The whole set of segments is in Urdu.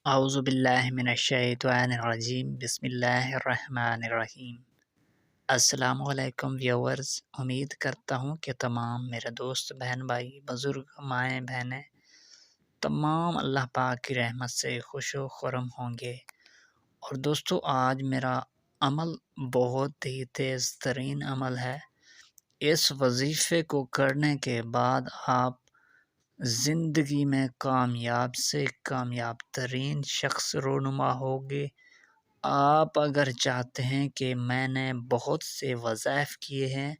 اعوذ باللہ من الشیطان الرجیم بسم اللہ الرحمن الرحیم۔ السلام علیکم ویورز، امید کرتا ہوں کہ تمام میرے دوست بہن بھائی بزرگ مائیں بہنیں تمام اللہ پاک کی رحمت سے خوش و خرم ہوں گے۔ اور دوستو، آج میرا عمل بہت ہی تیز ترین عمل ہے۔ اس وظیفے کو کرنے کے بعد آپ زندگی میں کامیاب سے کامیاب ترین شخص رونما ہوگے۔ آپ اگر چاہتے ہیں کہ میں نے بہت سے وظائف کیے ہیں،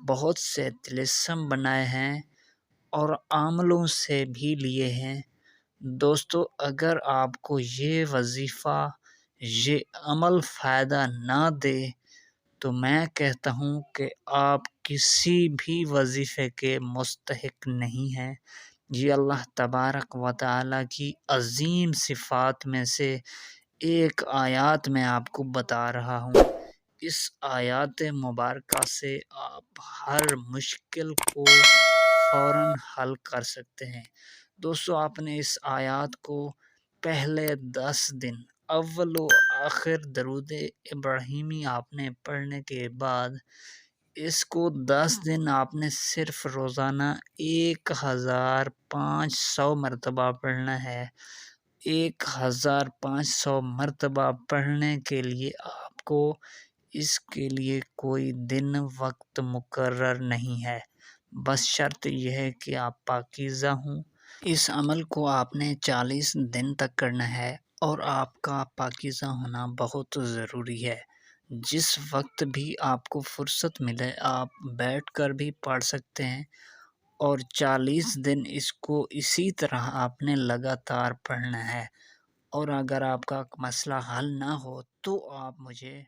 بہت سے طلسم بنائے ہیں اور عاملوں سے بھی لیے ہیں، دوستو اگر آپ کو یہ وظیفہ، یہ عمل فائدہ نہ دے تو میں کہتا ہوں کہ آپ کسی بھی وظیفے کے مستحق نہیں ہیں۔ یہ اللہ تبارک و تعالیٰ کی عظیم صفات میں سے ایک آیات میں آپ کو بتا رہا ہوں۔ اس آیات مبارکہ سے آپ ہر مشکل کو فوراً حل کر سکتے ہیں۔ دوستو، آپ نے اس آیات کو پہلے 10 دن اول و آخر درود ابراہیمی آپ نے پڑھنے کے بعد اس کو 10 دن آپ نے صرف روزانہ 1500 مرتبہ پڑھنا ہے۔ 1500 مرتبہ پڑھنے کے لیے آپ کو اس کے لیے کوئی دن وقت مقرر نہیں ہے، بس شرط یہ ہے کہ آپ پاکیزہ ہوں۔ اس عمل کو آپ نے 40 دن تک کرنا ہے اور آپ کا پاکیزہ ہونا بہت ضروری ہے۔ جس وقت بھی آپ کو فرصت ملے آپ بیٹھ کر بھی پڑھ سکتے ہیں، اور 40 دن اس کو اسی طرح آپ نے لگاتار پڑھنا ہے۔ اور اگر آپ کا مسئلہ حل نہ ہو تو آپ مجھے